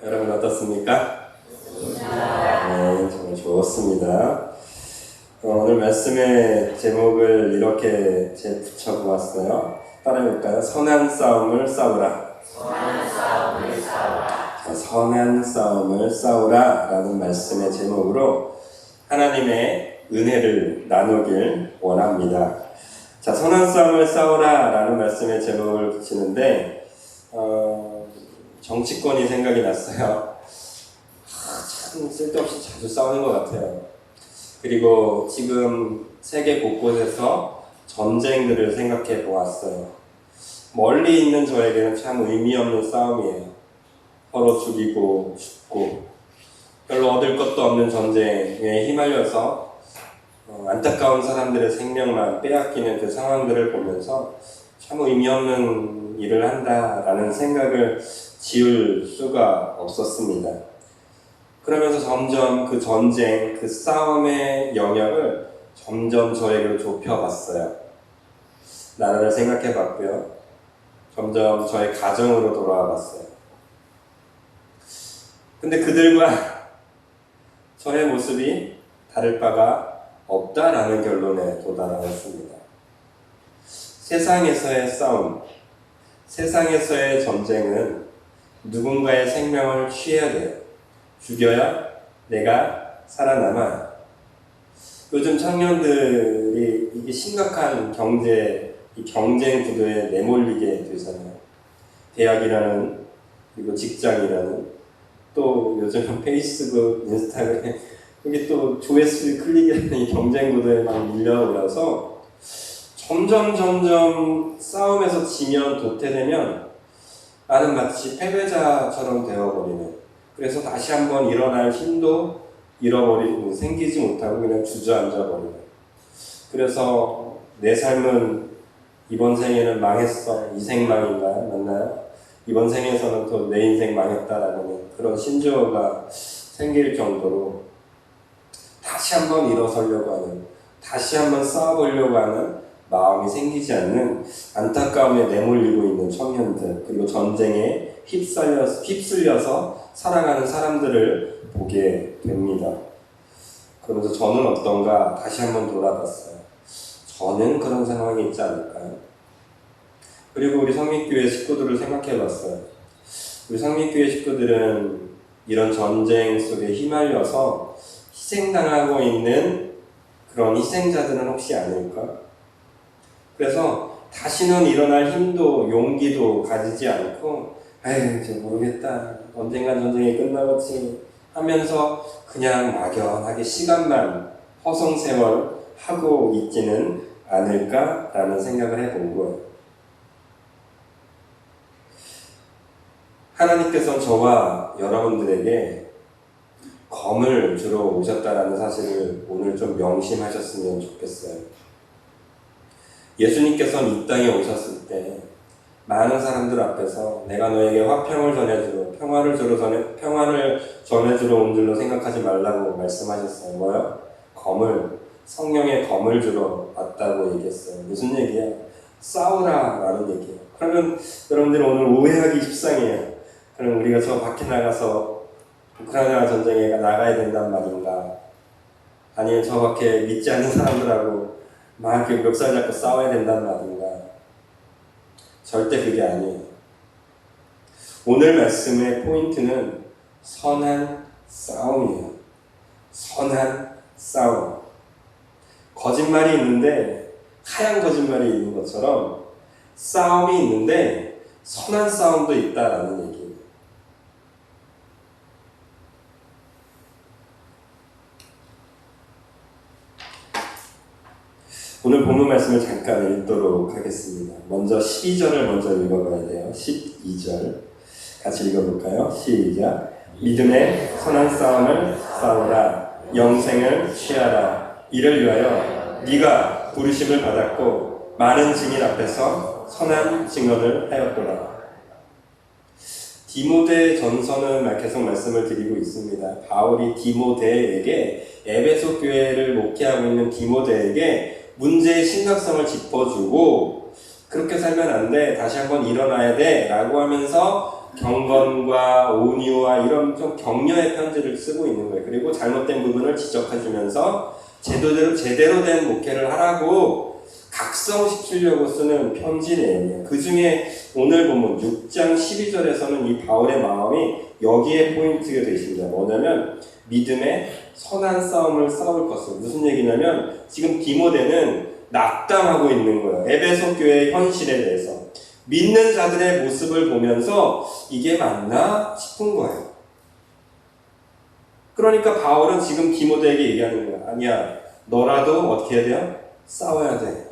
여러분 어떻습니까? 네, 정말 좋습니다. 오늘 말씀의 제목을 이렇게 붙여보았어요. 따라해볼까요? 선한 싸움을 싸우라. 선한 싸움을 싸우라 라는 말씀의 제목으로 하나님의 은혜를 나누길 원합니다. 자, 선한 싸움을 싸우라 라는 말씀의 제목을 붙이는데 정치권이 생각이 났어요. 참 쓸데없이 자주 싸우는 것 같아요. 그리고 지금 세계 곳곳에서 전쟁들을 생각해 보았어요. 멀리 있는 저에게는 참 의미 없는 싸움이에요. 서로 죽이고 죽고 별로 얻을 것도 없는 전쟁에 휘말려서 안타까운 사람들의 생명만 빼앗기는 그 상황들을 보면서 참 의미 없는 일을 한다라는 생각을 지울 수가 없었습니다. 그러면서 점점 그 전쟁, 그 싸움의 영역을 점점 저에게로 좁혀봤어요. 나라를 생각해봤고요. 점점 저의 가정으로 돌아와봤어요. 근데 그들과 저의 모습이 다를 바가 없다라는 결론에 도달하였습니다. 세상에서의 싸움, 세상에서의 전쟁은 누군가의 생명을 취해야 돼요. 죽여야 내가 살아남아요. 요즘 청년들이 이게 심각한 경쟁 구도에 내몰리게 되잖아요. 대학이라는, 그리고 직장이라는, 또 요즘은 페이스북, 인스타그램, 여기 또 조회수 클릭이라는 이 경쟁 구도에 막 밀려오려서 점점 싸움에서 지면 도태되면 나는 마치 패배자처럼 되어버리는, 그래서 다시 한번 일어날 힘도 잃어버리고 생기지 못하고 그냥 주저앉아버리는, 그래서 내 삶은 이번 생에는 망했어, 이 생망인가 맞나요? 이번 생에서는 또 내 인생 망했다라는 그런 신조어가 생길 정도로 다시 한번 일어서려고 하는, 다시 한번 싸워보려고 하는 마음이 생기지 않는 안타까움에 내몰리고 있는 청년들, 그리고 전쟁에 휩쓸려서 살아가는 사람들을 보게 됩니다. 그러면서 저는 어떤가 다시 한번 돌아봤어요. 저는 그런 상황이 있지 않을까요? 그리고 우리 성민교회 식구들을 생각해봤어요. 우리 성민교회 식구들은 이런 전쟁 속에 휘말려서 희생당하고 있는 그런 희생자들은 혹시 아닐까? 그래서 다시는 일어날 힘도 용기도 가지지 않고 아유 이제 모르겠다, 언젠간 전쟁이 끝나겠지 하면서 그냥 막연하게 시간만 허송세월 하고 있지는 않을까라는 생각을 해본 거예요. 하나님께서는 저와 여러분들에게 검을 주러 오셨다라는 사실을 오늘 좀 명심하셨으면 좋겠어요. 예수님께서는 이 땅에 오셨을 때 많은 사람들 앞에서 내가 너에게 화평을 전해주러, 평화를 전해주러 온 줄로 생각하지 말라고 말씀하셨어요. 뭐요? 성령의 검을 주러 왔다고 얘기했어요. 무슨 얘기야? 싸우라 라는 얘기예요. 그러면 여러분들 오늘 오해하기 십상이에요. 그럼 우리가 저 밖에 나가서 우크라이나 전쟁에 나가야 된단 말인가? 아니면 저 밖에 믿지 않는 사람들하고 막 이렇게 멱살 잡고 싸워야 된단 말인가? 절대 그게 아니에요. 오늘 말씀의 포인트는 선한 싸움이에요. 선한 싸움. 거짓말이 있는데 하얀 거짓말이 있는 것처럼 싸움이 있는데 선한 싸움도 있다라는 얘기예요. 오늘 본문 말씀을 잠깐 읽도록 하겠습니다. 먼저 12절을 먼저 읽어봐야 돼요. 12절 같이 읽어볼까요? 시작. 믿음의 선한 싸움을 싸우라. 영생을 취하라. 이를 위하여 네가 부르심을 받았고 많은 증인 앞에서 선한 증언을 하였도다. 디모데 전서는 계속 말씀을 드리고 있습니다. 바울이 디모데에게, 에베소 교회를 목회하고 있는 디모데에게 문제의 심각성을 짚어주고 그렇게 살면 안 돼. 다시 한번 일어나야 돼. 라고 하면서 경건과 온유와 이런 좀 격려의 편지를 쓰고 있는 거예요. 그리고 잘못된 부분을 지적해주면서 제대로 된 목회를 하라고 각성시키려고 쓰는 편지 내용이에요. 그 중에 오늘 보면 6장 12절에서는 이 바울의 마음이 여기에 포인트가 되어 있습니다. 뭐냐면 믿음의 선한 싸움을 싸울 것을. 무슨 얘기냐면 지금 디모데는 낙담하고 있는 거예요. 에베소 교회의 현실에 대해서. 믿는 자들의 모습을 보면서 이게 맞나 싶은 거예요. 그러니까 바울은 지금 디모데에게 얘기하는 거야. 아니야, 너라도 어떻게 해야 돼요? 싸워야 돼.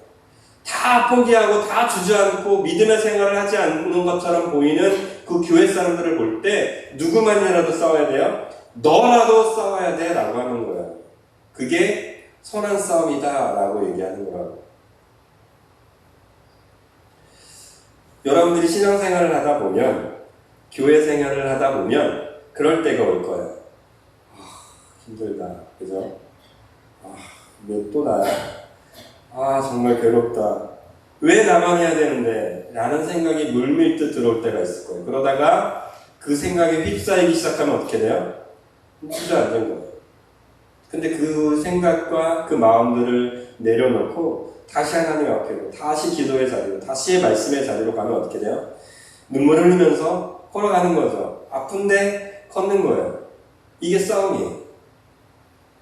다 포기하고 다 주저앉고 믿음의 생활을 하지 않는 것처럼 보이는 그 교회 사람들을 볼 때 누구만이라도 싸워야 돼요? 너라도 싸워야 돼 라고 하는 거예요. 그게 선한 싸움이다 라고 얘기하는 거라고. 여러분들이 신앙생활을 하다 보면, 교회 생활을 하다 보면 그럴 때가 올 거예요. 힘들다, 그죠? 왜 또 나야? 정말 괴롭다. 왜 나만 해야 되는데? 라는 생각이 물밀듯 들어올 때가 있을 거예요. 그러다가 그 생각에 휩싸이기 시작하면 어떻게 돼요? 주저앉은 거예요. 근데 그 생각과 그 마음들을 내려놓고 다시 하나님 앞에, 다시 기도의 자리로, 다시 말씀의 자리로 가면 어떻게 돼요? 눈물 흘리면서 걸어가는 거죠. 아픈데 걷는 거예요. 이게 싸움이에요.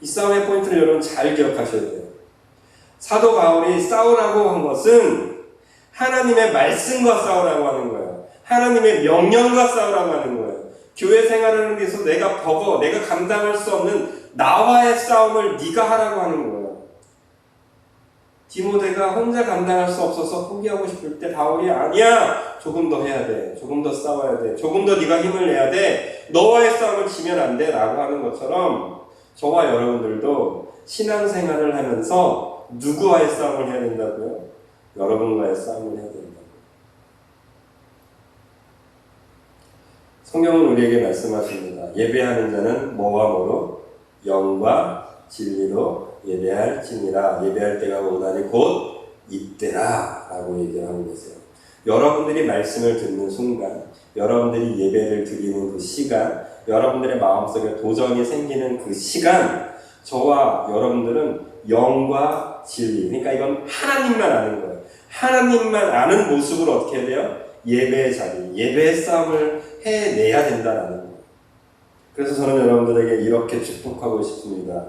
이 싸움의 포인트를 여러분 잘 기억하셔야 돼요. 사도 바울이 싸우라고 한 것은 하나님의 말씀과 싸우라고 하는 거예요. 하나님의 명령과 싸우라고 하는 거예요. 교회 생활을 하는 데서 내가 감당할 수 없는 나와의 싸움을 네가 하라고 하는 거예요. 디모데가 혼자 감당할 수 없어서 포기하고 싶을 때 바울이 아니야, 조금 더 해야 돼, 조금 더 싸워야 돼, 조금 더 네가 힘을 내야 돼, 너와의 싸움을 지면 안 돼 라고 하는 것처럼 저와 여러분들도 신앙생활을 하면서 누구와의 싸움을 해야 된다고요? 여러분과의 싸움을 해야 된다고요. 성경은 우리에게 말씀하십니다. 예배하는 자는 뭐와 뭐로? 영과 진리로 예배할지니라. 예배할 때가 오다니 곧 이때라 라고 얘기하고 계세요. 여러분들이 말씀을 듣는 순간, 여러분들이 예배를 드리는 그 시간, 여러분들의 마음속에 도전이 생기는 그 시간, 저와 여러분들은 영과 진리, 그러니까 이건 하나님만 아는 거예요. 하나님만 아는 모습으로 어떻게 해야 돼요? 예배의 자리, 예배의 싸움을 해내야 된다는 거예요. 그래서 저는 여러분들에게 이렇게 축복하고 싶습니다.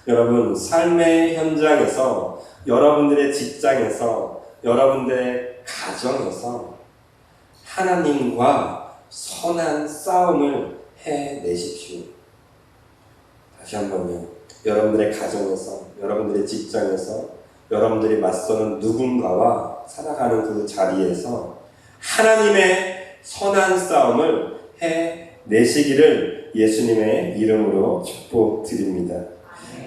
여러분, 삶의 현장에서, 여러분들의 직장에서, 여러분들의 가정에서 하나님과 선한 싸움을 해내십시오. 다시 한번요. 여러분들의 가정에서, 여러분들의 직장에서, 여러분들이 맞서는 누군가와 살아가는 그 자리에서 하나님의 선한 싸움을 해내시기를 예수님의 이름으로 축복드립니다.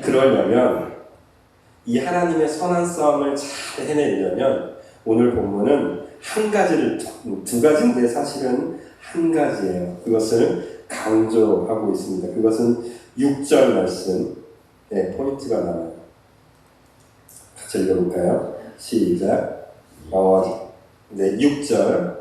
그러려면 이 하나님의 선한 싸움을 잘 해내려면 오늘 본문은 두 가지인데 사실은 한 가지예요. 그것을 강조하고 있습니다. 그것은 6절 말씀, 포인트가 나와요. 같이 읽어볼까요? 시작. 6절.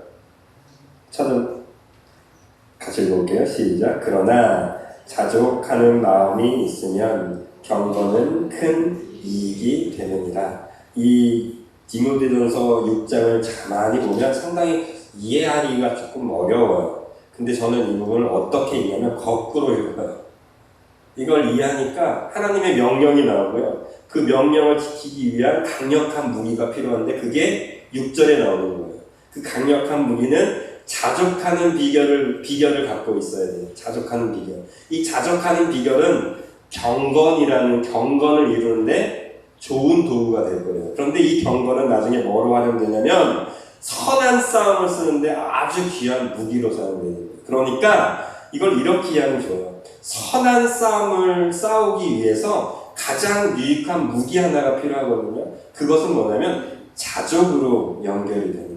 같이 읽어볼게요. 시작. 그러나 자족하는 마음이 있으면 경건은 큰 이익이 되느니라. 이 디모데전서 6장을 가만히 보면 상당히 이해하기가 조금 어려워요. 근데 저는 이 부분을 어떻게 읽냐면 거꾸로 읽어요. 이걸 이해하니까 하나님의 명령이 나오고요. 그 명령을 지키기 위한 강력한 무기가 필요한데 그게 6절에 나오는 거예요. 그 강력한 무기는 자족하는 비결을 갖고 있어야 돼요. 자족하는 비결. 이 자족하는 비결은 경건을 이루는데 좋은 도구가 될 거예요. 그런데 이 경건은 나중에 뭐로 활용되냐면 선한 싸움을 쓰는데 아주 귀한 무기로 사용되는 거예요. 그러니까 이걸 이렇게 이해하면 좋아요. 선한 싸움을 싸우기 위해서 가장 유익한 무기 하나가 필요하거든요. 그것은 뭐냐면 자족으로 연결이 되는 거예요.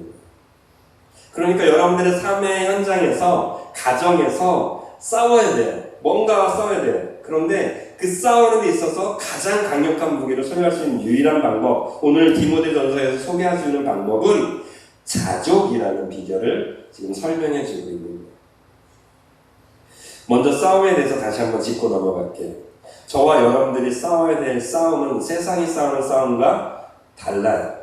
그러니까 여러분들의 삶의 현장에서, 가정에서 싸워야 돼요. 뭔가와 싸워야 돼요. 그런데 그 싸우는 데 있어서 가장 강력한 무기를 소유할 수 있는 유일한 방법, 오늘 디모데전서에서 소개해주는 방법은 자족이라는 비결을 지금 설명해 주고 있는 거예요. 먼저 싸움에 대해서 다시 한번 짚고 넘어갈게요. 저와 여러분들이 싸워야 될 싸움은 세상이 싸우는 싸움과 달라요.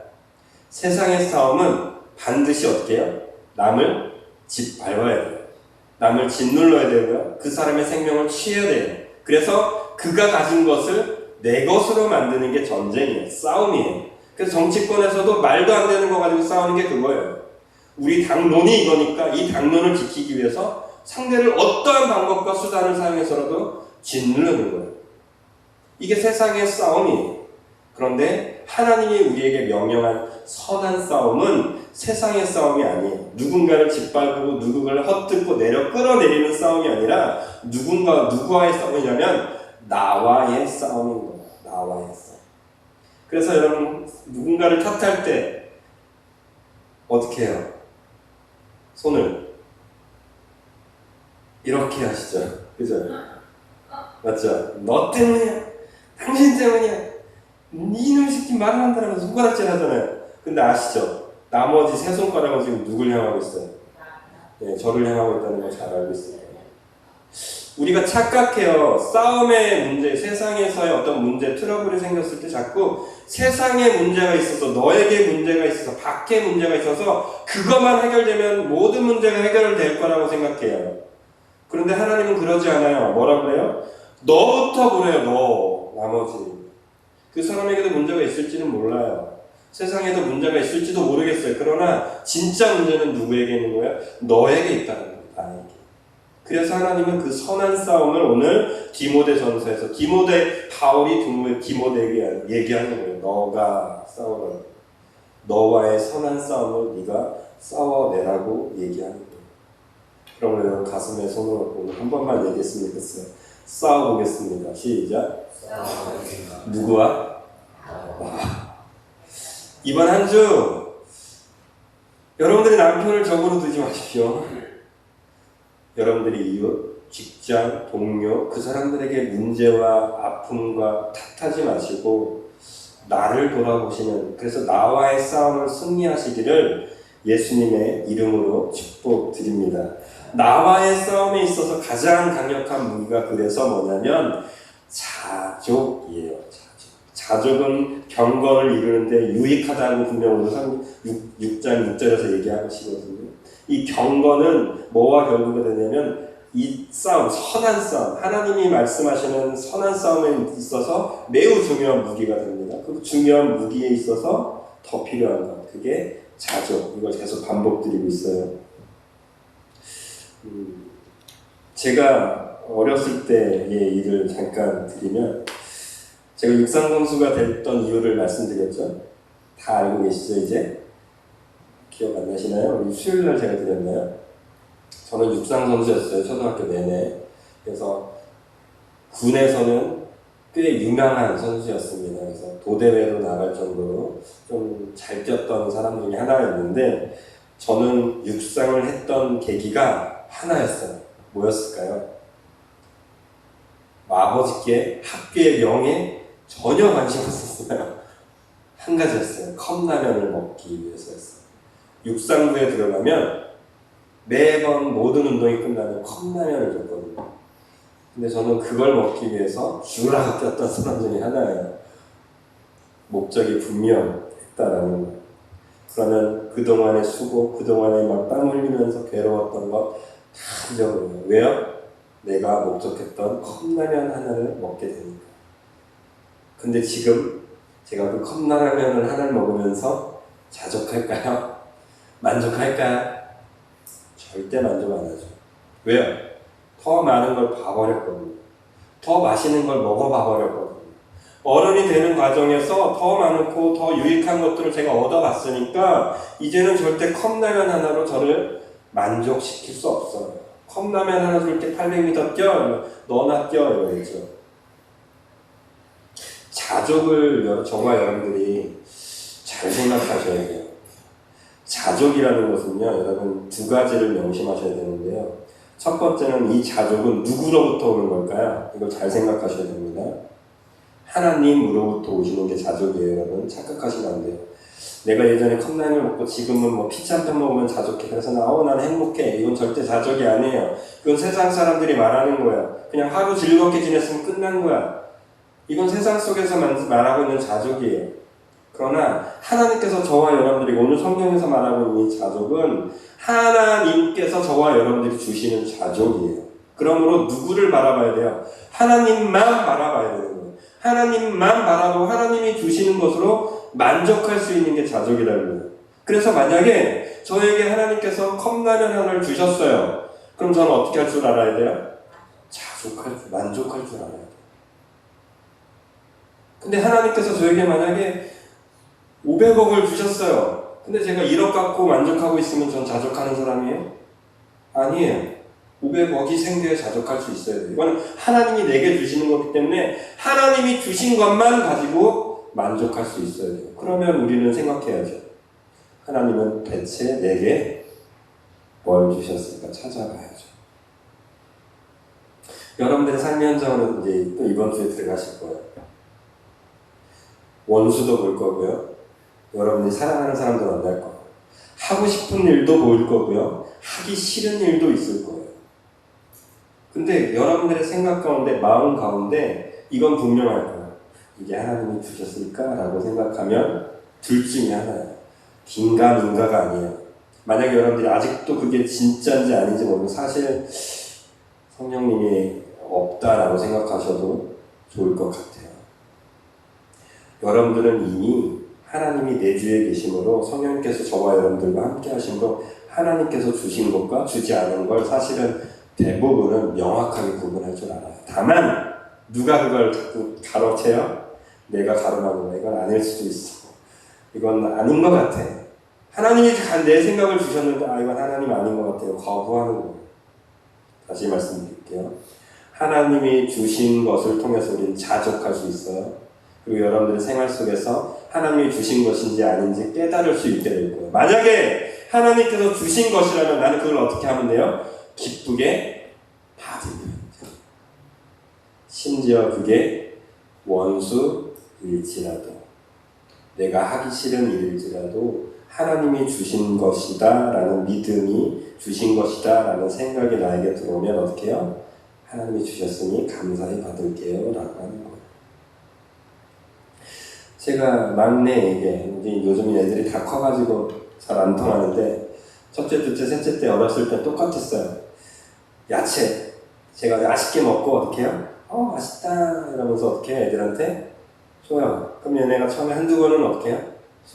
세상의 싸움은 반드시 어떻게 해요? 남을 짓밟아야 돼요. 남을 짓눌러야 되고요. 그 사람의 생명을 취해야 돼요. 그래서 그가 가진 것을 내 것으로 만드는 게 전쟁이에요. 싸움이에요. 그래서 정치권에서도 말도 안 되는 거 가지고 싸우는 게 그거예요. 우리 당론이 이거니까 이 당론을 지키기 위해서 상대를 어떠한 방법과 수단을 사용해서라도 짓누르는 거예요. 이게 세상의 싸움이에요. 그런데 하나님이 우리에게 명령한 선한 싸움은 세상의 싸움이 아니에요. 누군가를 짓밟고 누군가를 헛듣고 내려 끌어내리는 싸움이 아니라 누구와의 싸움이냐면 나와의 싸움인 거예요. 나와의 싸움. 그래서 여러분 누군가를 탓할 때 어떻게 해요? 손을 이렇게 하시죠. 그죠? 맞죠? 너 때문이야. 당신 때문이야. 이놈 새끼 말을 한다라고 손가락질 하잖아요. 근데 아시죠? 나머지 세 손가락은 지금 누굴 향하고 있어요? 네, 저를 향하고 있다는 걸 잘 알고 있어요. 우리가 착각해요. 싸움의 문제, 세상에서의 어떤 문제, 트러블이 생겼을 때 자꾸 세상에 문제가 있어서, 너에게 문제가 있어서, 밖에 문제가 있어서 그것만 해결되면 모든 문제가 해결될 거라고 생각해요. 그런데 하나님은 그러지 않아요. 뭐라 그래요? 너부터 그래요. 너. 나머지. 그 사람에게도 문제가 있을지는 몰라요. 세상에도 문제가 있을지도 모르겠어요. 그러나 진짜 문제는 누구에게 있는 거예요? 너에게 있다는 거예요. 나에게. 그래서 하나님은 그 선한 싸움을 오늘 디모데전서에서 바울이 디모데에게 얘기하는 거예요. 너가 싸워라. 너와의 선한 싸움을 네가 싸워내라고 얘기하는 거예요. 그럼 여러분 가슴에 손을 얹고 오늘 한 번만 얘기했으면 좋겠어요. 싸워보겠습니다. 시작. 싸워보겠습니다. 누구와? 이번 한 주 여러분들이 남편을 적으로 두지 마십시오. 여러분들이 이웃, 직장, 동료 그 사람들에게 문제와 아픔과 탓하지 마시고 나를 돌아보시는, 그래서 나와의 싸움을 승리하시기를 예수님의 이름으로 축복드립니다. 나와의 싸움에 있어서 가장 강력한 무기가 그래서 뭐냐면 자족이에요. 자족은 경건을 이루는데 유익하다고 분명 오늘 6장 6절에서 얘기하시거든요. 이 경건은 뭐와 결부가 되냐면 이 싸움, 선한 싸움, 하나님이 말씀하시는 선한 싸움에 있어서 매우 중요한 무기가 됩니다. 그 중요한 무기에 있어서 더 필요한 것, 그게 자족. 이걸 계속 반복드리고 있어요. 제가 어렸을 때의 일을 잠깐 드리면, 제가 육상 선수가 됐던 이유를 말씀드렸죠. 다 알고 계시죠 이제? 기억 안 나시나요? 우리 수요일날 제가 드렸나요? 저는 육상 선수였어요. 초등학교 내내. 그래서 군에서는 꽤 유명한 선수였습니다. 그래서 도대회로 나갈 정도로 좀 잘 뛰었던 사람 중에 하나였는데, 저는 육상을 했던 계기가 하나였어요. 뭐였을까요? 아버지께 학교의 명예에 전혀 관심 없었어요. 한 가지였어요. 컵라면을 먹기 위해서였어요. 육상부에 들어가면 매번 모든 운동이 끝나면 컵라면을 줬거든요. 근데 저는 그걸 먹기 위해서 줄 뛰었던 사람 중에 하나예요. 목적이 분명했다라는 거예요. 그러면 그동안의 수고, 그동안에 막 땀 흘리면서 괴로웠던 것 다 잊어버려요. 왜요? 내가 목적했던 컵라면 하나를 먹게 되니까. 근데 지금 제가 그 컵라면을 하나를 먹으면서 자족할까요? 만족할까요? 절대 만족 안 하죠. 왜요? 더 많은 걸 봐버렸거든요. 더 맛있는 걸 먹어봐버렸거든요. 어른이 되는 과정에서 더 많고 더 유익한 것들을 제가 얻어봤으니까 이제는 절대 컵라면 하나로 저를 만족시킬 수 없어요. 컵라면 하나 줄 때 800m 뛰어, 너나 뛰어 이러겠죠. 자족을 정말 여러분들이 잘 생각하셔야 돼요. 자족이라는 것은요, 여러분 두 가지를 명심하셔야 되는데요. 첫 번째는 이 자족은 누구로부터 오는 걸까요? 이걸 잘 생각하셔야 됩니다. 하나님으로부터 오시는 게 자족이에요, 여러분. 착각하시면 안 돼요. 내가 예전에 컵라면을 먹고 지금은 뭐 피자 한 편 먹으면 자족해. 그래서 난 행복해. 이건 절대 자족이 아니에요. 그건 세상 사람들이 말하는 거야. 그냥 하루 즐겁게 지냈으면 끝난 거야. 이건 세상 속에서 말하고 있는 자족이에요. 그러나 하나님께서 저와 여러분들이 오늘 성경에서 말하고 있는 이 자족은 하나님께서 저와 여러분들이 주시는 자족이에요. 그러므로 누구를 바라봐야 돼요? 하나님만 바라봐야 되는 거예요. 하나님만 바라보고 하나님이 주시는 것으로 만족할 수 있는 게 자족이라는 거예요. 그래서 만약에 저에게 하나님께서 컵라면 하나를 주셨어요. 그럼 저는 어떻게 할 줄 알아야 돼요? 만족할 줄 알아야 돼요. 근데 하나님께서 저에게 만약에 500억을 주셨어요. 근데 제가 1억 갖고 만족하고 있으면 전 자족하는 사람이에요? 아니에요. 500억이 생겨야 자족할 수 있어야 돼요. 이거는 하나님이 내게 주시는 거기 때문에 하나님이 주신 것만 가지고 만족할 수 있어야 돼요. 그러면 우리는 생각해야죠. 하나님은 대체 내게 뭘 주셨을까 찾아봐야죠. 여러분들의 삶의 현장으로 이제 또 이번 주에 들어가실 거예요. 원수도 볼 거고요. 여러분들이 사랑하는 사람도 만날 거고, 하고 싶은 일도 보일 거고요. 하기 싫은 일도 있을 거예요. 근데 여러분들의 생각 가운데, 마음 가운데 이건 분명할 거예요. 이게 하나님이 주셨을까? 라고 생각하면 둘 중에 하나예요. 긴가민가가 아니에요. 만약에 여러분들이 아직도 그게 진짜인지 아닌지 모르고 사실 성령님이 없다라고 생각하셔도 좋을 것 같아요. 여러분들은 이미 하나님이 내주에 계심으로 성령님께서 저와 여러분들과 함께 하신 것, 하나님께서 주신 것과 주지 않은 걸 사실은 대부분은 명확하게 구분할 줄 알아요. 다만 누가 그걸 자꾸 가로채요? 내가 가로막는 거. 이건 아닐 수도 있어. 이건 아닌 것 같아. 하나님이 내 생각을 주셨는데 이건 하나님 아닌 것 같아요. 거부하는 거예요. 다시 말씀드릴게요. 하나님이 주신 것을 통해서 우리는 자족할 수 있어요. 그리고 여러분들의 생활 속에서 하나님이 주신 것인지 아닌지 깨달을 수 있게 될 거예요. 만약에 하나님께서 주신 것이라면 나는 그걸 어떻게 하면 돼요? 기쁘게 받으면. 심지어 그게 원수일지라도, 내가 하기 싫은 일일지라도 하나님이 주신 것이다 라는 믿음이, 주신 것이다 라는 생각이 나에게 들어오면 어떻게 해요? 하나님이 주셨으니 감사히 받을게요 라고 하는 거예요. 제가 막내에게, 이제 요즘 애들이 다 커가지고 잘 안 통하는데, 첫째, 둘째, 셋째 때 어렸을 때 똑같았어요. 야채. 제가 맛있게 먹고 어떻게 해요? 맛있다 이러면서 어떻게 해요? 애들한테? 줘요. 그럼 얘네가 처음에 한두 번은 어떻게 해요?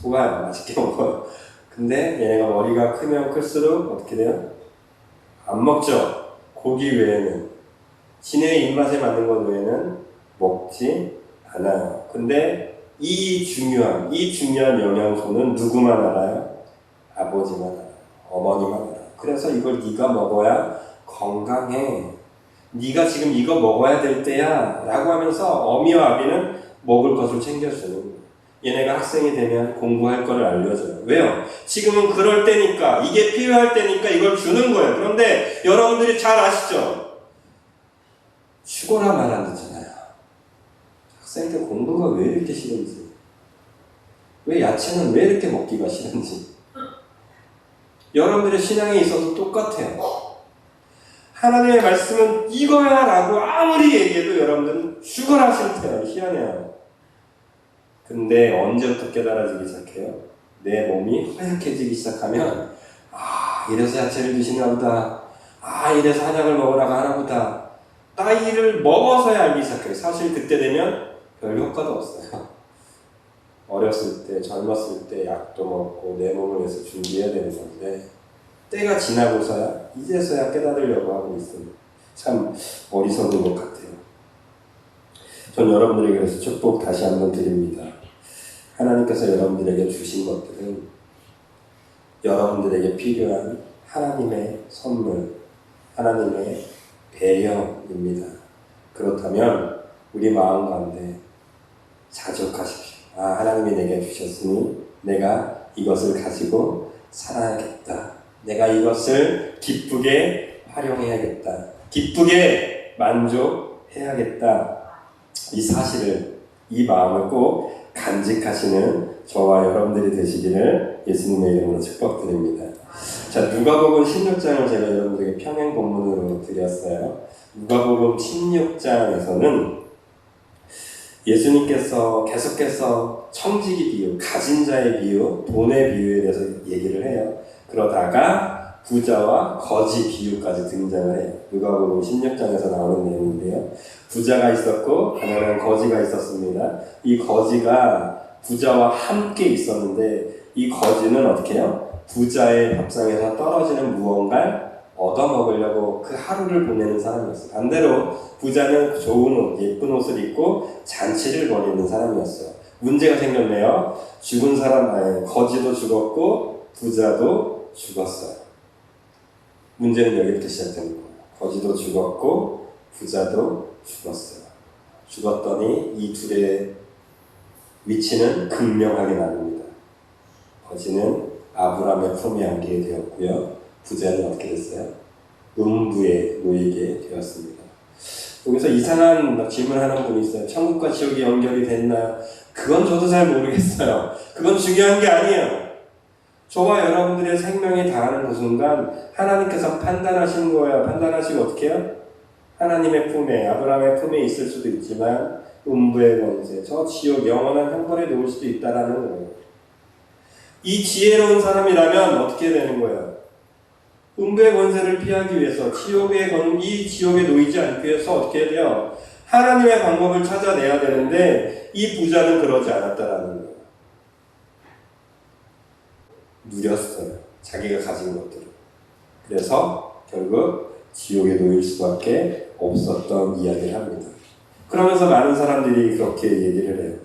좋아요. 맛있게 먹어요. 근데 얘네가 머리가 크면 클수록 어떻게 돼요? 안 먹죠. 고기 외에는. 지네 입맛에 맞는 것 외에는 먹지 않아요. 근데 이 중요한 영양소는 누구만 알아요? 아버지만 알아요. 어머니만 알아요. 그래서 이걸 네가 먹어야 건강해. 네가 지금 이거 먹어야 될 때야 라고 하면서 어미와 아비는 먹을 것을 챙겨주는 거예요. 얘네가 학생이 되면 공부할 거를 알려줘요. 왜요? 지금은 그럴 때니까, 이게 필요할 때니까 이걸 주는 거예요. 그런데 여러분들이 잘 아시죠? 죽어라 말 안 듣잖아요. 학생 때 공부가 왜 이렇게 싫은지, 왜 야채는 왜 이렇게 먹기가 싫은지. 여러분들의 신앙에 있어서 똑같아요. 하나님의 말씀은 이거야 라고 아무리 얘기해도 여러분들은 죽어라 싫대요. 희한해요. 근데 언제부터 깨달아지기 시작해요? 내 몸이 허약해지기 시작하면 이래서 야채를 드시나 보다. 이래서 한약을 먹으라고 하나 보다. 따위를 먹어서야 알기 시작해요. 사실 그때 되면 별 효과도 없어요. 어렸을 때, 젊었을 때 약도 먹고 내 몸을 위해서 준비해야 되는 건데 때가 지나고서야, 이제서야 깨달으려고 하고 있습니다. 참 어리석은 것 같아요. 전 여러분들에게 그래서 축복 다시 한번 드립니다. 하나님께서 여러분들에게 주신 것들은 여러분들에게 필요한 하나님의 선물, 하나님의 배려입니다. 그렇다면 우리 마음 가운데 자족하십시오. 하나님이 내게 주셨으니 내가 이것을 가지고 살아야겠다. 내가 이것을 기쁘게 활용해야겠다. 기쁘게 만족해야겠다. 이 사실을, 이 마음을 꼭 간직하시는 저와 여러분들이 되시기를 예수님의 이름으로 축복드립니다. 자, 누가복음 16장을 제가 여러분들에게 평행 본문으로 드렸어요. 누가복음 16장에서는 예수님께서 계속해서 청지기 비유, 가진 자의 비유, 돈의 비유에 대해서 얘기를 해요. 그러다가 부자와 거지 비유까지 등장을 해요. 누가복음 16장에서 나오는 내용인데요. 부자가 있었고 가난한 거지가 있었습니다. 이 거지가 부자와 함께 있었는데 이 거지는 어떻게 해요? 부자의 밥상에서 떨어지는 무언가를 얻어먹으려고 그 하루를 보내는 사람이었어요. 반대로 부자는 좋은 옷, 예쁜 옷을 입고 잔치를 벌이는 사람이었어요. 문제가 생겼네요. 죽은 사람, 거지도 죽었고 부자도 죽었어요. 문제는 여기부터 시작되는 거예요. 거지도 죽었고 부자도 죽었어요. 죽었더니 이 둘의 위치는 극명하게 나눕니다. 거지는 아브라함의 품에 안기게 되었고요. 부자는 어떻게 됐어요? 음부에 놓이게 되었습니다. 여기서 이상한 질문하는 분이 있어요. 천국과 지옥이 연결이 됐나요? 그건 저도 잘 모르겠어요. 그건 중요한 게 아니에요. 저와 여러분들의 생명이 다하는 그 순간 하나님께서 판단하신 거예요. 판단하시고 어떻게 해요? 하나님의 품에, 아브라함의 품에 있을 수도 있지만 음부의 권세, 저 지옥 영원한 형벌에 놓을 수도 있다라는 거예요. 이 지혜로운 사람이라면 어떻게 되는 거예요? 음부의 권세를 피하기 위해서 이 지옥에 놓이지 않기 위해서 어떻게 해야 돼요? 하나님의 방법을 찾아내야 되는데 이 부자는 그러지 않았다라는 거예요. 누렸어요. 자기가 가진 것들을. 그래서 결국 지옥에 놓일 수밖에 없었던 이야기를 합니다. 그러면서 많은 사람들이 그렇게 얘기를 해요.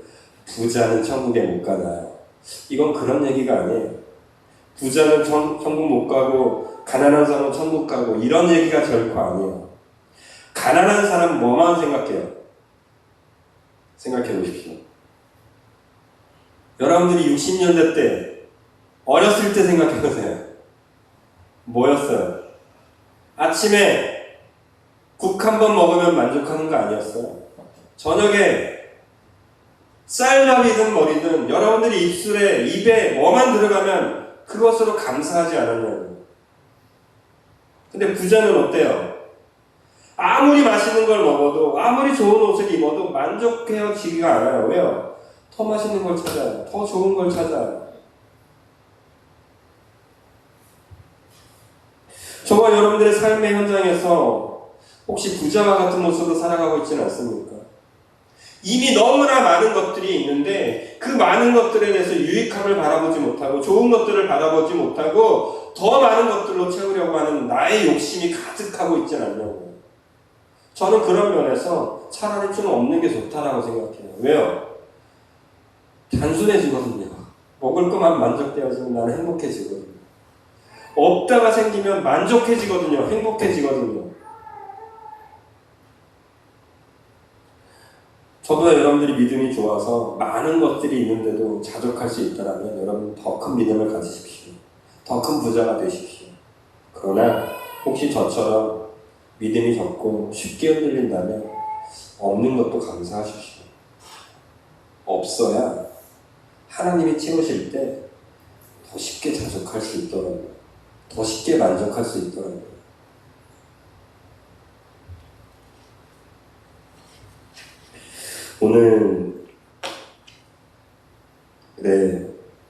부자는 천국에 못 가나요? 이건 그런 얘기가 아니에요. 부자는 천국 못 가고 가난한 사람은 천국 가고 이런 얘기가 결코 아니에요. 가난한 사람은 뭐만 생각해요? 생각해 보십시오. 여러분들이 60년대 때 어렸을 때 생각해 보세요. 뭐였어요? 아침에 국 한 번 먹으면 만족하는 거 아니었어요? 저녁에 쌀밥이든 뭐리든 여러분들이 입에 뭐만 들어가면 그것으로 감사하지 않았냐고요. 근데 부자는 어때요? 아무리 맛있는 걸 먹어도 아무리 좋은 옷을 입어도 만족해지기가 않아요. 왜요? 더 맛있는 걸 찾아요. 더 좋은 걸 찾아요. 저와 여러분들의 삶의 현장에서 혹시 부자와 같은 모습으로 살아가고 있지는 않습니까? 이미 너무나 많은 것들이 있는데 그 많은 것들에 대해서 유익함을 바라보지 못하고 좋은 것들을 바라보지 못하고 더 많은 것들로 채우려고 하는 나의 욕심이 가득하고 있지 않냐고요. 저는 그런 면에서 차라리 좀 없는 게 좋다라고 생각해요. 왜요? 단순해지거든요. 먹을 것만 만족되어지면 나는 행복해지거든요. 없다가 생기면 만족해지거든요. 행복해지거든요. 저보다 여러분들이 믿음이 좋아서 많은 것들이 있는데도 자족할 수 있다면 여러분 더 큰 믿음을 가지십시오. 더 큰 부자가 되십시오. 그러나 혹시 저처럼 믿음이 적고 쉽게 흔들린다면 없는 것도 감사하십시오. 없어야 하나님이 채우실 때 더 쉽게 자족할 수 있더라고요. 더 쉽게 만족할 수 있더라고요. 오늘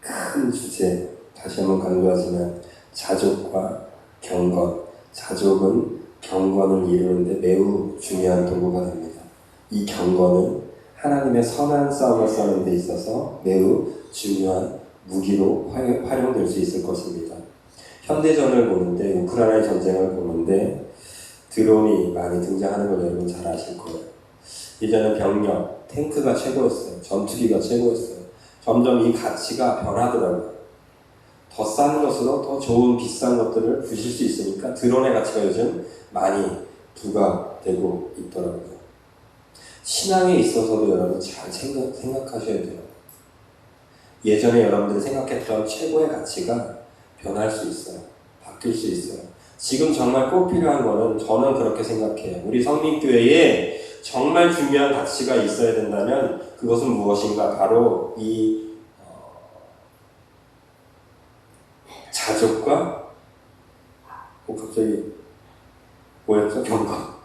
큰 주제 다시 한번 강조하지만 자족과 경건. 자족은 경건을 이루는데 매우 중요한 도구가 됩니다. 이 경건은 하나님의 선한 싸움을 싸는 데 있어서 매우 중요한 무기로 활용될 수 있을 것입니다. 현대전을 보는데 우크라이나 전쟁을 보는데 드론이 많이 등장하는 걸 여러분 잘 아실 거예요. 예전엔 병력, 탱크가 최고였어요. 전투기가 최고였어요. 점점 이 가치가 변하더라고요. 더 싼 것으로 더 좋은 비싼 것들을 부실 수 있으니까 드론의 가치가 요즘 많이 부과되고 있더라고요. 신앙에 있어서도 여러분 잘 생각하셔야 돼요. 예전에 여러분들이 생각했던 최고의 가치가 변할 수 있어요. 바뀔 수 있어요. 지금 정말 꼭 필요한 거는 저는 그렇게 생각해요. 우리 성민교회에 정말 중요한 가치가 있어야 된다면 그것은 무엇인가? 바로 이 자족과 갑자기 뭐였죠? 경건.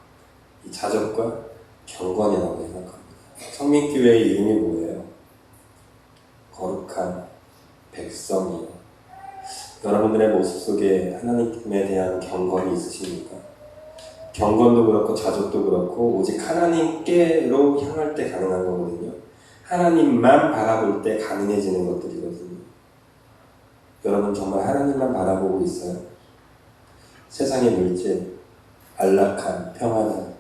이 자족과 경건이라고 생각합니다. 성민교회의 이름이 뭐예요? 거룩한 백성이요. 여러분들의 모습 속에 하나님에 대한 경건이 있으십니까? 경건도 그렇고 자족도 그렇고 오직 하나님께로 향할 때 가능한 거거든요. 하나님만 바라볼 때 가능해지는 것들이거든요. 여러분 정말 하나님만 바라보고 있어요? 세상의 물질, 안락한, 평안한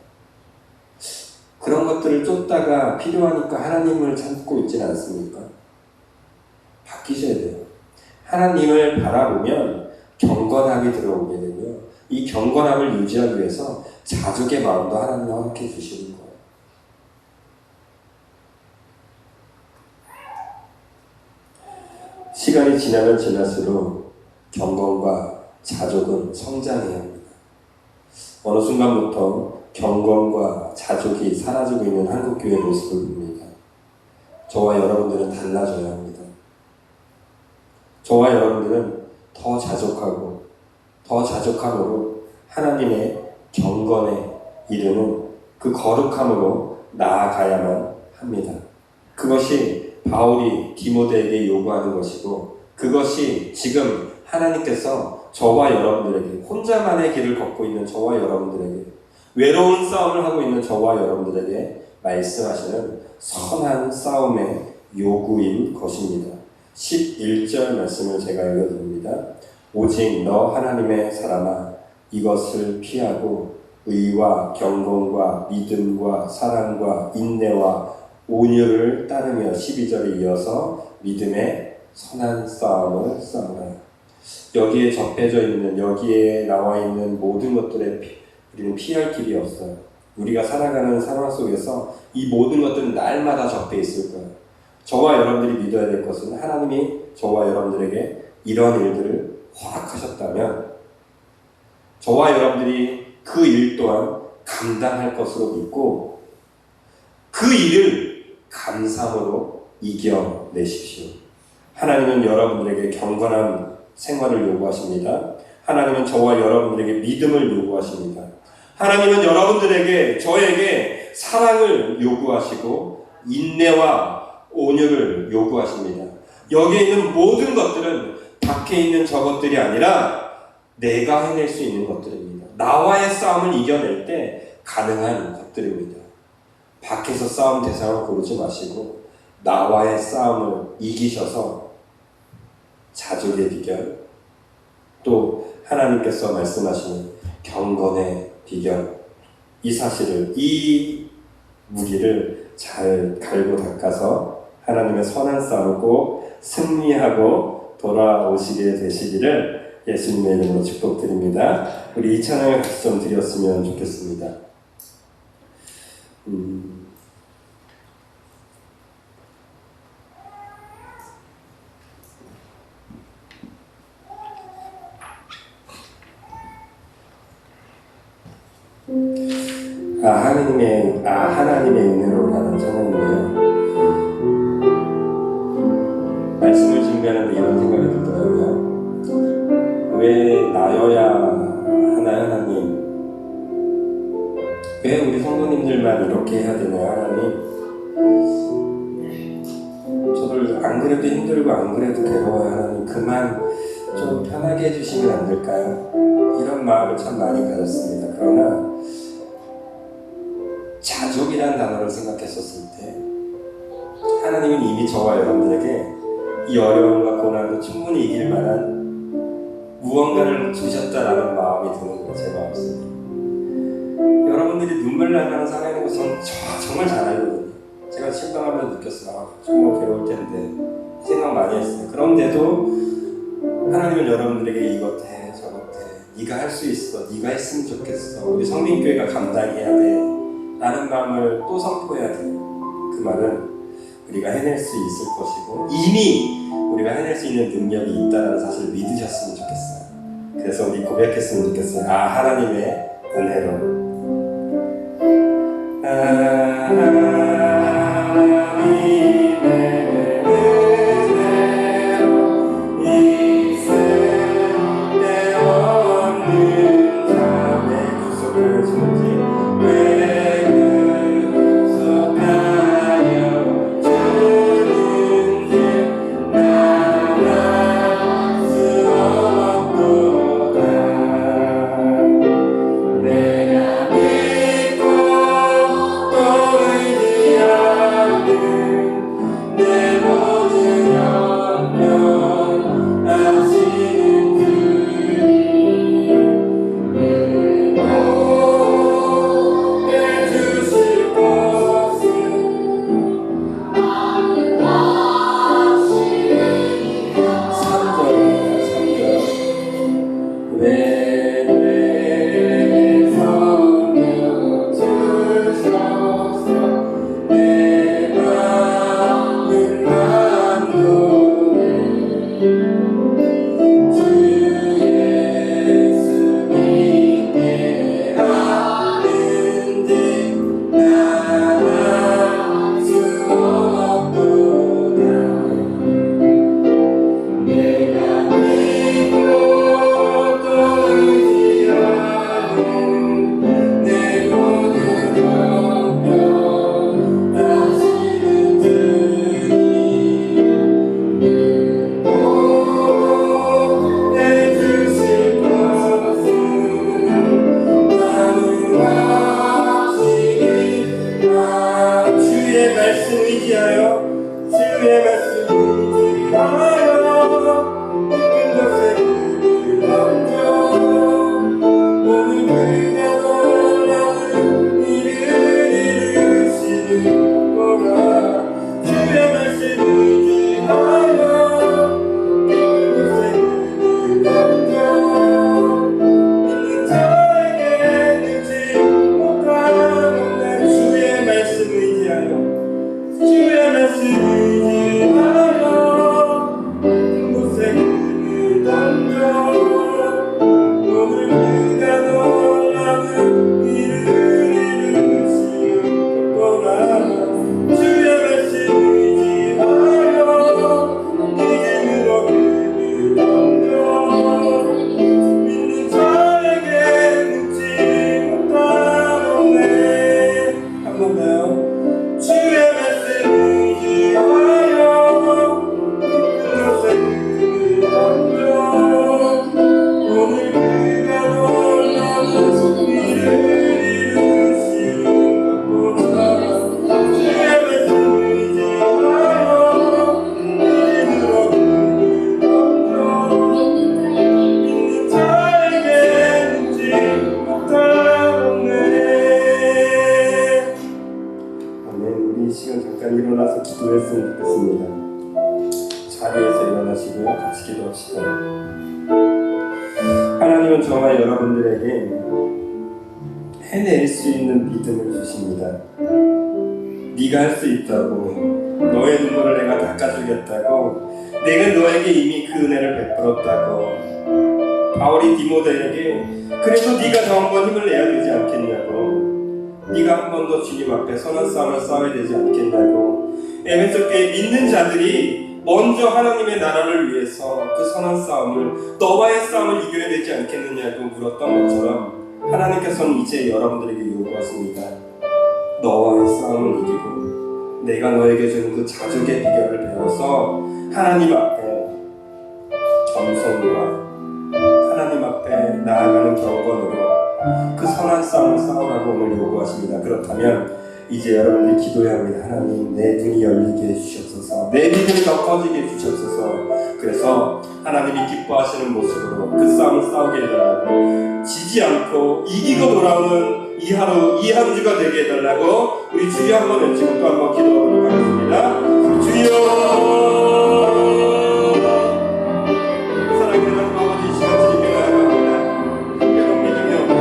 그런 것들을 쫓다가 필요하니까 하나님을 찾고 있지는 않습니까? 바뀌셔야 돼요. 하나님을 바라보면 경건함이 들어오게 되고요. 이 경건함을 유지하기 위해서 자족의 마음도 하나님이 허락해 주시는 거예요. 시간이 지나면 지날수록 경건과 자족은 성장해야 합니다. 어느 순간부터 경건과 자족이 사라지고 있는 한국교회 모습을 봅니다. 저와 여러분들은 달라져야 합니다. 저와 여러분들은 더 자족하고 더 자족함으로 하나님의 경건에 이르는 그 거룩함으로 나아가야만 합니다. 그것이 바울이 디모데에게 요구하는 것이고 그것이 지금 하나님께서 저와 여러분들에게 혼자만의 길을 걷고 있는 저와 여러분들에게 외로운 싸움을 하고 있는 저와 여러분들에게 말씀하시는 선한 싸움의 요구인 것입니다. 11절 말씀을 제가 읽어드립니다. 오직 너 하나님의 사람아 이것을 피하고 의와 경건과 믿음과 사랑과 인내와 온유를 따르며 12절에 이어서 믿음의 선한 싸움을 싸우라. 여기에 접해져 있는 여기에 나와 있는 모든 것들에 우리는 피할 길이 없어요. 우리가 살아가는 상황 속에서 이 모든 것들은 날마다 접해 있을 거예요. 저와 여러분들이 믿어야 될 것은 하나님이 저와 여러분들에게 이러한 일들을 허락하셨다면 저와 여러분들이 그 일 또한 감당할 것으로 믿고 그 일을 감사함으로 이겨내십시오. 하나님은 여러분들에게 경건한 생활을 요구하십니다. 하나님은 저와 여러분들에게 믿음을 요구하십니다. 하나님은 여러분들에게 저에게 사랑을 요구하시고 인내와 온유를 요구하십니다. 여기에 있는 모든 것들은 밖에 있는 저것들이 아니라 내가 해낼 수 있는 것들입니다. 나와의 싸움을 이겨낼 때 가능한 것들입니다. 밖에서 싸움 대상을 고르지 마시고 나와의 싸움을 이기셔서 자족의 비결 또 하나님께서 말씀하시는 경건의 비결 이 사실을 이 무기를 잘 갈고 닦아서 하나님의 선한 싸움을 꼭 승리하고 돌아오시게 되시기를 예수님의 이름으로 축복드립니다. 우리 이 찬양을 같이 좀 드렸으면 좋겠습니다. 하나님의 은혜로 라는 찬양이에요. 말씀을 준비하는데 이런 생각이 들더라고요. 왜 나여야 하나요, 하나님? 왜 우리 성도님들만 이렇게 해야 되나요, 하나님? 저를 안 그래도 힘들고 안 그래도 괴로워요, 하나님. 그만 좀 편하게 해주시면 안 될까요? 이런 마음을 참 많이 가졌습니다. 그러나 자족이라는 단어를 생각했었을 때 하나님은 이미 저와 여러분들에게 이 어려움과 고난도 충분히 이길 만한 무언가를 주셨다라는 마음이 드는 거예요. 제 마음속에. 여러분들이 눈물 나면 살아있는 거 정말 잘 알거든요. 제가 침방하면서 느꼈어요. 정말 괴로울 텐데 생각 많이 했어요. 그런데도 하나님은 여러분들에게 이것 해 저것 해 네가 할 수 있어 네가 했으면 좋겠어 우리 성민교회가 감당해야 돼 라는 마음을 또 선포해야 돼요. 그 말은 우리가 해낼 수 있을 것이고 이미 우리가 해낼 수 있는 능력이 있다는 사실을 믿으셨으면 좋겠어요. 그래서 우리 고백했으면 좋겠어요. 하나님의 은혜로 하나님의 은혜로 이 세상 하나님은 저와 여러분들에게 해낼 수 있는 믿음을 주십니다. 네가 할 수 있다고, 너의 눈물을 내가 닦아주겠다고, 내가 너에게 이미 그 은혜를 베풀었다고. 바울이 디모데에게 그래도 네가 더 한 번 힘을 내야 되지 않겠냐고, 네가 한 번 더 주님 앞에 선한 싸움을 싸워야 되지 않겠냐고, 에베소 교회 믿는 자들이 먼저 하나님의 나라를 위해서 그 선한 싸움을, 너와의 싸움을 이겨야 되지 않겠느냐고 물었던 것처럼 하나님께서는 이제 여러분들에게 요구하십니다. 너와의 싸움을 이기고 내가 너에게 주는 그 자족의 비결을 배워서 하나님 앞에 겸손과 하나님 앞에 나아가는 경건으로 그 선한 싸움을 싸우라고 오늘 요구하십니다. 그렇다면 이제 여러분들이 기도해야 합니다. 하나님, 내 눈이 열리게 해주시옵소서. 내 믿음이 더 커지게 해주시옵소서. 그래서 하나님이 기뻐하시는 모습으로 그 싸움을 싸우게 해달라고, 지지 않고 이기고 돌아오는 이 하루, 이 한 주가 되게 해달라고 우리 주여 한번 외치고 또 한번 기도하도록 하겠습니다. 주여, 사랑하는 아버지, 이 시간 주님께 나아갑니다. 때론 믿음이 없고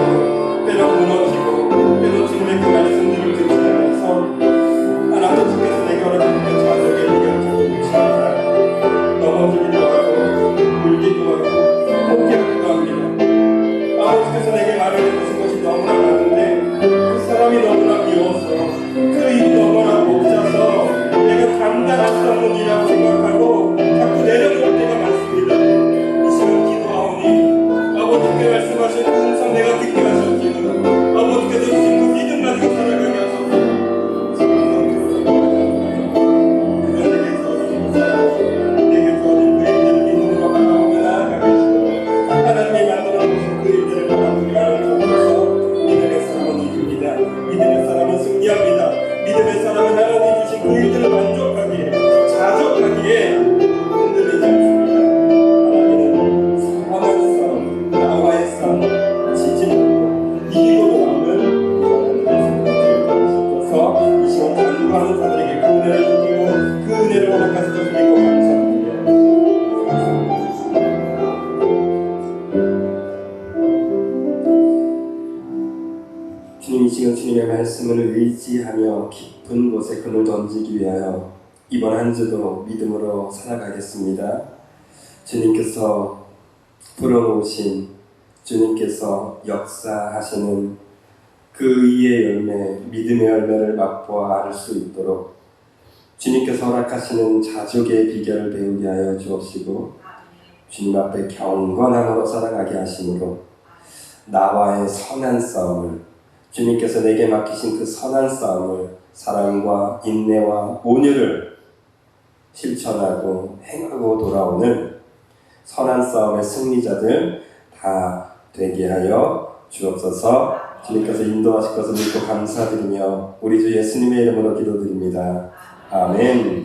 때론 무너지고 때론 주님의 그 말씀들을 듣지 않아서 하나님 주께서 내게 허락하는 자석의 비결을 찾고 있습니다. 넘어지기도 하고 울기도 하고 포기하기도 합니다. 아버지께서 내게 말해주신 것이 너무나 많은데 그 사람이 너무나 미워서 그 일이 너무나 벅차서 내가 감당할 수 없는 일이라고 생각하고 자꾸 내려놓을 때가 많습니다. 이 시간 기도하오니 아버지께 말씀하신 그 음성 내가 듣게 하셨기를 아버지께서 주신 그 믿음 가지고 살아가게 하소서. 내게 주어진 그 일들을 믿음으로 바라보며 나아가게 하시고 하나님이 만들어 놓으신 그 일들을 바라보게 하소서. 믿음의 사람은 이깁니다. 믿음의 사람은 승리합니다. 믿음의 사람은 하나님이 주신 그 일들을 만족하기에, 자족하기에 흔들리지 않습니다. 하나님은 선한 싸움, 나와의 싸움, 지지 않고 이기고 나오는 하나님의 승리를 주셔서 이 시간 간구하는 자들에게 그 은혜를 주시고 그 은혜를 허락하셔서 주시고 감사합니다. 주님, 이 시간 주님의 말씀을 의지하며 깊은 곳에 금을 던지기 위하여 이번 한 주도 믿음으로 살아가겠습니다. 주님께서 불어놓으신, 주님께서 역사하시는 그 의의 열매, 믿음의 열매를 맛보아 알 수 있도록 주님께서 허락하시는 자족의 비결을 배우게 하여 주옵시고 주님 앞에 경건함으로 살아가게 하심으로 나와의 선한 싸움을, 주님께서 내게 맡기신 그 선한 싸움을 사랑과 인내와 온유를 실천하고 행하고 돌아오는 선한 싸움의 승리자들 다 되게 하여 주옵소서. 주님께서 인도하실 것을 믿고 감사드리며 우리 주 예수님의 이름으로 기도드립니다. 아멘.